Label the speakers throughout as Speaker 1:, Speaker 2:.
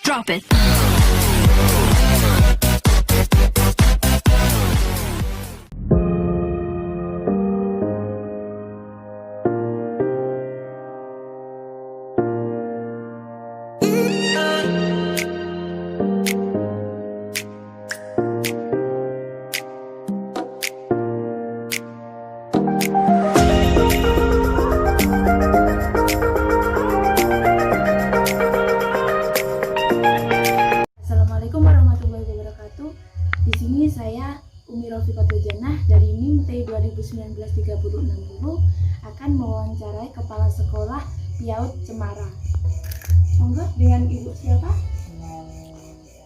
Speaker 1: Drop it.
Speaker 2: Assalamualaikum warahmatullahi wabarakatuh. Di sini saya Umi Rofiqatul Jannah dari NIM T 2019-3060 akan mewawancarai Kepala Sekolah PIAUD Cemara. Monggo, dengan Ibu siapa?
Speaker 3: Dengan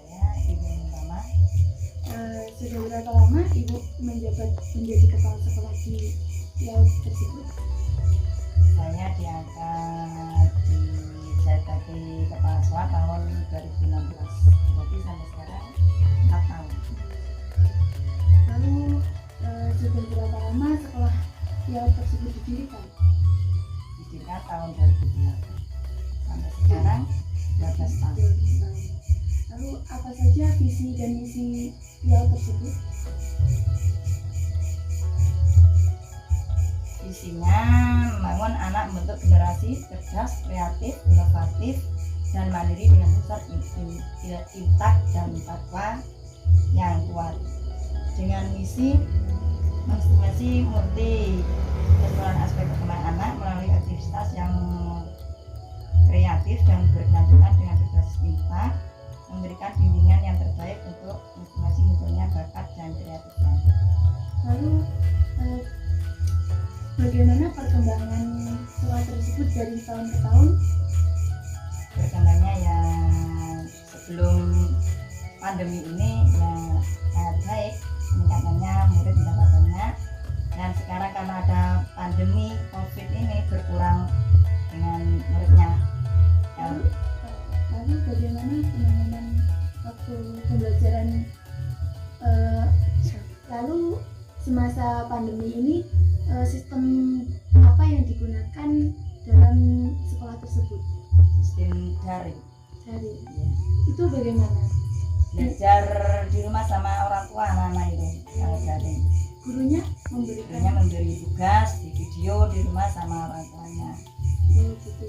Speaker 3: saya Ibu Mama.
Speaker 2: Sudah berapa lama Ibu menjabat menjadi Kepala Sekolah di PIAUD tersebut?
Speaker 3: Saya diangkat jadi Kepala Sekolah tahun 2016. Jadi sampai sekarang 4 tahun.
Speaker 2: Lalu sudah berapa lama sekolah PIAUD tersebut didirikan?
Speaker 3: Didirikan tahun 2008. Sampai sekarang 12 tahun.
Speaker 2: Lalu apa saja visi dan misi PIAUD tersebut?
Speaker 3: Isinya membangun anak membentuk generasi cerdas, kreatif, inovatif, dan mandiri dengan unsur intak dan fatwa yang kuat. Dengan misi menginspirasi multi keseluruhan aspek perkembangan anak melalui aktivitas yang kreatif dan berkelanjutan dengan berbasis intak, memberikan bimbingan yang terbaik untuk estimasi munculnya bakat dan kreativitas.
Speaker 2: Lalu bagaimana perkembangan sekolah tersebut dari tahun ke tahun?
Speaker 3: Berkembangnya ya sebelum pandemi ini ya sangat baik, peningkatannya murid mendapat banyak, dan sekarang karena ada pandemi COVID ini berkurang dengan muridnya.
Speaker 2: Lalu bagaimana penanganan waktu pembelajaran lalu semasa pandemi ini sistem apa yang digunakan dalam sekolah tersebut?
Speaker 3: Sistem daring.
Speaker 2: Daring.
Speaker 3: Ya.
Speaker 2: Itu bagaimana?
Speaker 3: Belajar di rumah sama orang tua anak-anak itu kalau daring.
Speaker 2: Gurunya
Speaker 3: Gurunya memberi tugas di video di rumah sama orang tuanya.
Speaker 2: gitu.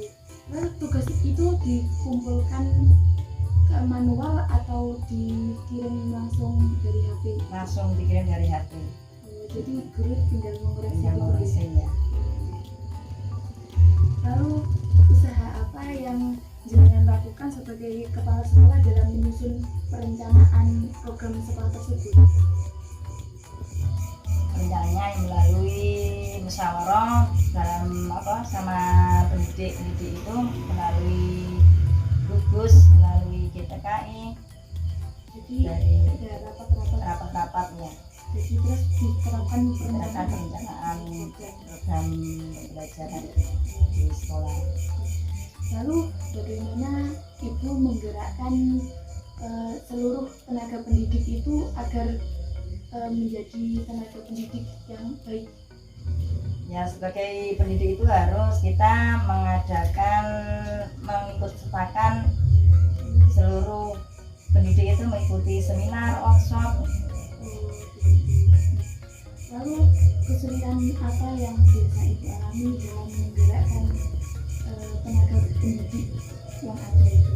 Speaker 2: Lalu tugas itu dikumpulkan ke manual atau dikirim langsung dari HP?
Speaker 3: Langsung dikirim dari HP.
Speaker 2: Jadi guru tinggal mengoreksi
Speaker 3: Tinggal
Speaker 2: gitu.
Speaker 3: mengisi ya.
Speaker 2: Lalu usaha apa yang jenengan lakukan sebagai kepala sekolah dalam menyusun perencanaan program sekolah tersebut?
Speaker 3: Rencananya melalui musyawarah dalam sama pendidik itu melalui gugus, melalui GTKI,
Speaker 2: Jadi
Speaker 3: dari
Speaker 2: ada rapat-rapat.
Speaker 3: rapat-rapatnya,
Speaker 2: Jadi terus diterapkan
Speaker 3: berdasarkan
Speaker 2: perencanaan.
Speaker 3: perencanaan program pembelajaran di sekolah.
Speaker 2: Lalu bagaimana Ibu menggerakkan seluruh tenaga pendidik itu agar menjadi tenaga pendidik yang baik?
Speaker 3: Ya, sebagai pendidik itu harus kita mengikutsertakan seluruh pendidik itu mengikuti seminar, workshop.
Speaker 2: Lalu kesulitan apa yang biasa Ibu alami dalam menggerakkan tenaga pendidik yang ada itu?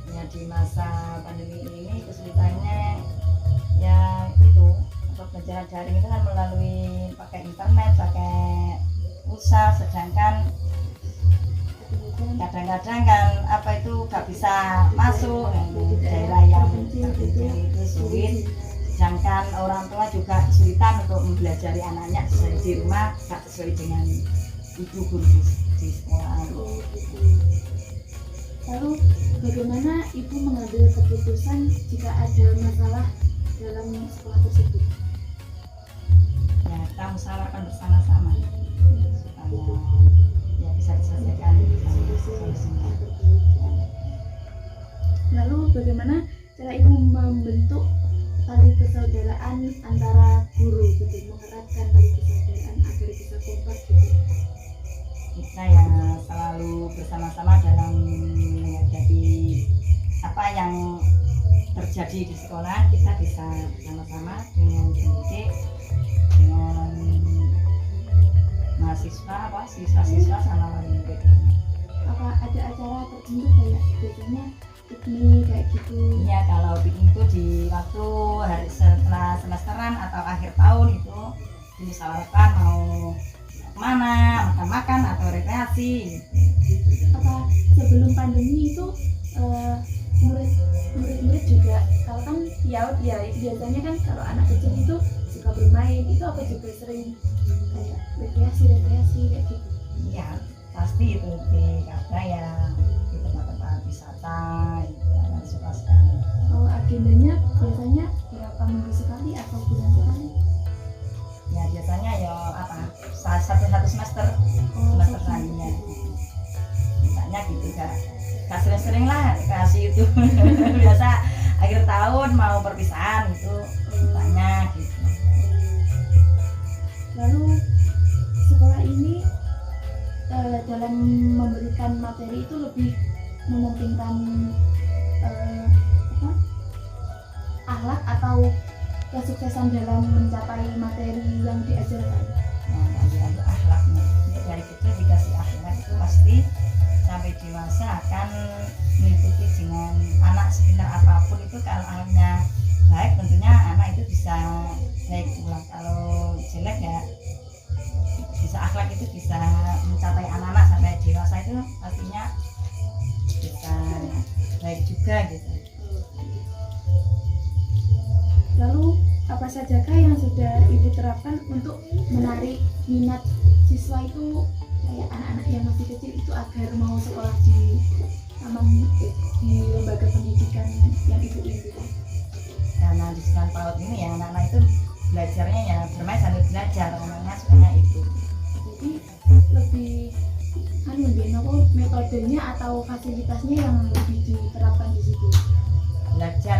Speaker 3: Ya, di masa pandemi ini kesulitannya ya itu untuk belajar daring itu kan melalui pakai internet, pakai pulsa, sedangkan kadang-kadang kan apa itu gak bisa masuk di daerah yang terpencil itu sulit, sedangkan orang tua juga kesulitan untuk mempelajari anaknya di rumah gak sesuai dengan ibu guru di sekolah.
Speaker 2: Lalu bagaimana Ibu mengambil keputusan jika ada masalah dalam sekolah tersebut?
Speaker 3: Ya, kita musyawarahkan bersama-sama supaya ya bisa diselesaikan solusinya.
Speaker 2: Lalu bagaimana cara Ibu membentuk tali persaudaraan antara guru gitu, mengeratkan tali persaudaraan agar bisa kompak gitu?
Speaker 3: Kita yang selalu bersama-sama dalam menghadapi apa yang terjadi di sekolah kita bisa bersama-sama dengan pendidik, dengan mahasiswa, siswa-siswa sama wali murid.
Speaker 2: Apa ada acara tertentu kayak biasanya piknik kayak gitu?
Speaker 3: Iya, kalau piknik itu di waktu hari setelah semesteran atau akhir tahun itu dimusyawarahkan mau kemana, makan-makan atau rekreasi gitu.
Speaker 2: Apa sebelum pandemi itu murid-murid juga kalau kan ya biasanya kan kalau anak kecil itu suka bermain, itu apa juga sering kayak rekreasi kayak gitu?
Speaker 3: Iya, pasti itu di karena ya di tempat-tempat wisata itu anak suka sekali.
Speaker 2: Oh, agendanya biasanya berapa minggu sekali atau bulan sekali?
Speaker 3: Ya biasanya ya apa satu semester selanjutnya. Misalnya gitu gak sering-sering lah kasih itu. Biasa akhir tahun mau perpisahan itu banyak gitu.
Speaker 2: Lalu sekolah ini dalam memberikan materi itu lebih mementingkan akhlak atau kesuksesan dalam mencapai materi yang diajarkan?
Speaker 3: Nah, ada akhlaknya. Ini dari kecil dikasih akhlak itu pasti sampai dewasa akan mengikuti dengan anak sepintar apapun itu. Kalau anaknya baik tentunya anak itu bisa baik pula. Kalau jelek ya bisa akhlak itu bisa mencapai anak-anak sampai dewasa itu pastinya bisa baik juga gitu.
Speaker 2: Lalu apa sajakah yang sudah Ibu terapkan untuk menarik minat siswa itu kayak anak-anak yang masih kecil itu agar mau sekolah di lembaga pendidikan yang Ibu rindukan?
Speaker 3: Karena di sekolah PAUD ini ya anak-anak itu belajarnya ya bermain sambil belajar, namanya sukanya itu.
Speaker 2: Jadi lebih metodenya atau fasilitasnya yang lebih diterapkan di situ.
Speaker 3: Belajar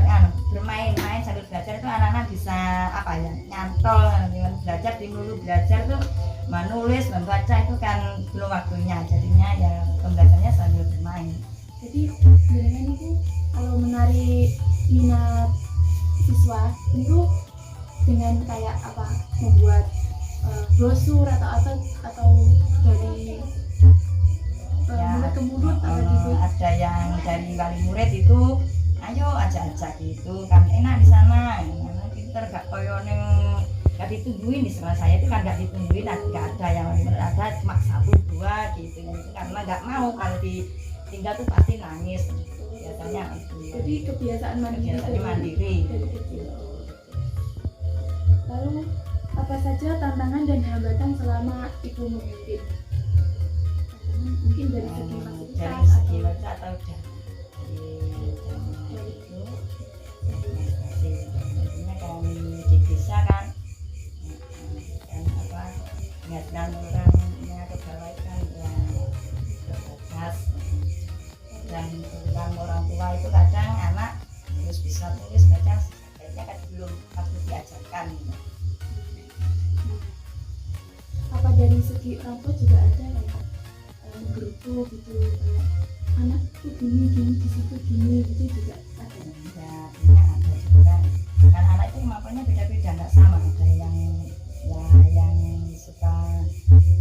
Speaker 3: bermain-main sambil belajar itu anak-anak bisa apa ya nyantol dengan belajar di dulu belajar tuh menulis membaca itu kan belum waktunya, jadinya ya pembelajarannya sambil bermain.
Speaker 2: Jadi dengan itu kalau menarik minat siswa itu dengan kayak apa membuat brosur atau dari mulut ke mulut atau gitu.
Speaker 3: Ada yang dari wali murid itu ayo ajak-ajak gitu kan enak di sana, pinter gak koyo neng gak ditungguin di sekolah saya itu kan gak ditungguin, gak ada yang ada cuma 1-2 gitu karena gak mau kalau ditinggal tuh pasti nangis biasanya itu.
Speaker 2: Jadi kebiasaan mandiri dari kecil. Lalu apa saja tantangan dan hambatan selama Ibu memimpin? Mungkin dari segi fasilitas
Speaker 3: atau tentunya kan di desa kan apa dengan orangnya ke bawah kan ya terbatas, dan tentang orang tua itu kadang anak harus bisa tulis baca kayaknya kan belum harus diajarkan gitu.
Speaker 2: Apa dari segi orang tua juga ada kayak grup gitu kayak anakku gini di situ gini gitu juga ada?
Speaker 3: Ya ada juga kan anak itu kemampuannya beda-beda nggak sama, ada yang suka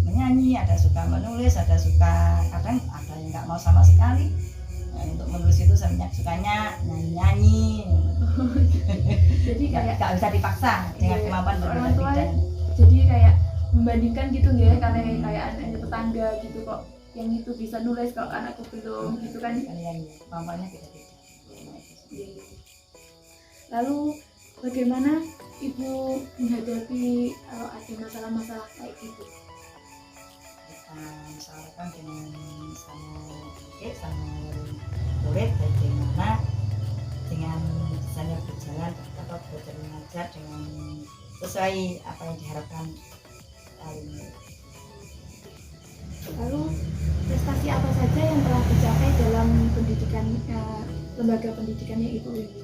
Speaker 3: menyanyi, ada suka menulis, ada suka kadang ada yang nggak mau sama sekali. Nah, untuk menulis itu sukanya nyanyi.
Speaker 2: Jadi kayak
Speaker 3: nggak bisa dipaksa dengan kemampuan berbeda-beda.
Speaker 2: Jadi kayak membandingkan gitu ya, kayak anak tetangga gitu kok yang itu bisa nulis kalau anakku belum gitu kan.
Speaker 3: Kemampuannya beda-beda.
Speaker 2: Lalu bagaimana Ibu menghadapi kalau ada masalah-masalah kayak gitu?
Speaker 3: Kita misalkan dengan sama murid bagaimana dengan misalnya berjalan atau belajar mengajar dengan sesuai apa yang diharapkan murid.
Speaker 2: Lalu prestasi apa saja yang telah dicapai dalam pendidikan lembaga pendidikan yang Ibu ini?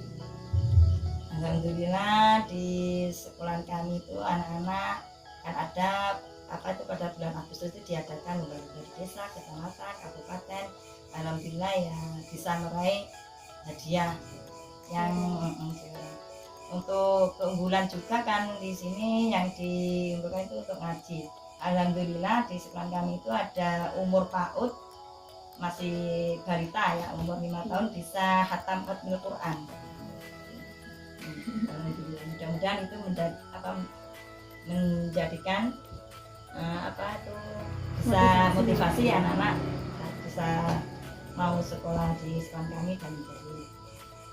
Speaker 3: Alhamdulillah di sekolah kami itu anak-anak kan ada apa itu pada bulan Agustus itu diadakan lomba dari desa, kecamatan, kabupaten. Alhamdulillah ya bisa meraih hadiah yang untuk keunggulan juga kan di sini yang diunggulkan itu untuk ngaji. Alhamdulillah di sekolah kami itu ada umur PAUD masih balita ya, umur 5 tahun bisa khatam Khatmil Quran. Alhamdulillah, mudah-mudahan itu menjadikan bisa motivasi anak-anak bisa mau sekolah di sekolah kami dan menjadi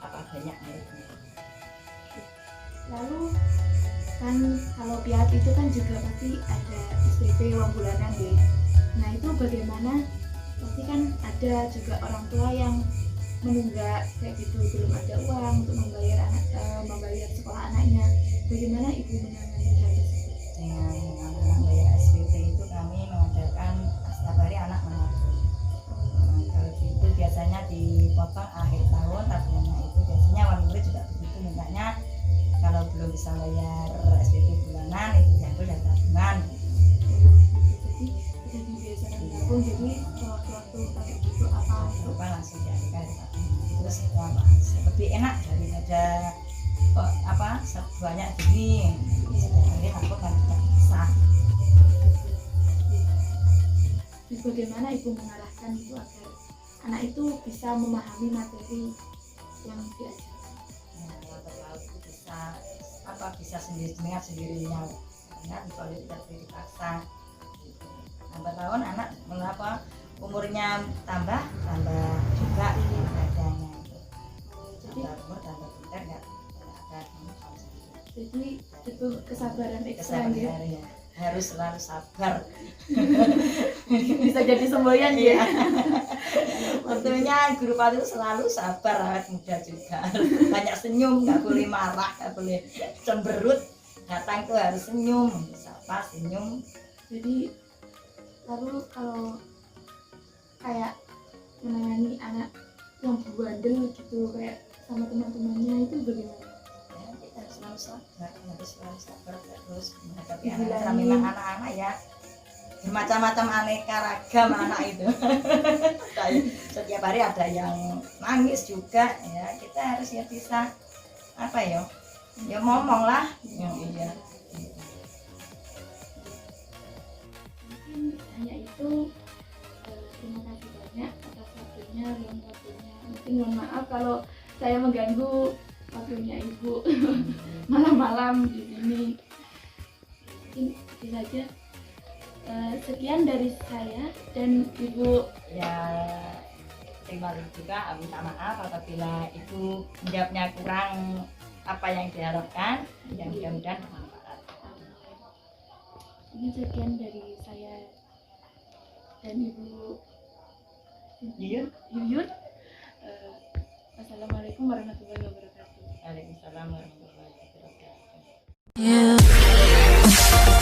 Speaker 3: banyak muridnya.
Speaker 2: Lalu kan kalau piat itu kan juga pasti ada SPP uang bulanan deh. Nah itu bagaimana? Pasti kan ada juga orang tua yang menunggak kayak gitu, belum ada uang untuk membayar sekolah anaknya. Bagaimana ibu menangani hal tersebut?
Speaker 3: Dengan anak-anak bayar SPP itu kami mengadakan setiap hari anak menabung. Kalau gitu biasanya dipotong akhir tahun tabungannya itu, biasanya wali murid juga begitu mintanya, kalau belum bisa bayar SPP bulanan itu diambil dari tabungan.
Speaker 2: Jadi udah dibiasakan menabung, jadi waktu pakai gitu apa
Speaker 3: langsung diambil dari tabungan. Terus lebih enak daripada banyak diri. Jadi tabung kan tidak bisa.
Speaker 2: Terus bagaimana ibu mengarahkan itu agar anak itu bisa memahami materi yang diajarkan?
Speaker 3: Kalau itu bisa dengar sendirinya, karena kalau tidak dipaksa. Lambat laun anak umurnya tambah juga adanya. Jadi umur tambah pintar nggak ada.
Speaker 2: Jadi itu kesabaran ekstra ya.
Speaker 3: Harus selalu sabar.
Speaker 2: Bisa jadi semboyan ya.
Speaker 3: Tentunya guru PAUD itu selalu sabar, awet muda juga. Banyak senyum, nggak boleh marah, nggak boleh cemberut. Datang tuh harus senyum, sapa senyum.
Speaker 2: Jadi lalu kalau kayak menangani anak yang bandel gitu kayak sama teman-temannya itu bagaimana?
Speaker 3: Kita harus selalu sabar terus menghadapi anak-anak. Memang anak-anak ya bermacam-macam aneka ragam anak itu. Setiap hari ada yang nangis juga ya, kita harus ya bisa ngomong lah yang iya.
Speaker 2: Mungkin hanya itu. Terima kasih banyak atas waktunya, ruang waktunya. Mungkin mohon maaf kalau saya mengganggu waktunya ibu malam-malam di sini. Mungkin itu saja. Sekian dari saya dan ibu.
Speaker 3: Ya terima kasih juga, minta maaf apabila ibu menjawabnya kurang apa yang diharapkan. Ya mudah-mudahan bermanfaat.
Speaker 2: Ini sekian dari saya dan ibu Yuyun. Assalamualaikum warahmatullahi wabarakatuh.
Speaker 3: Waalaikumsalam warahmatullahi wabarakatuh.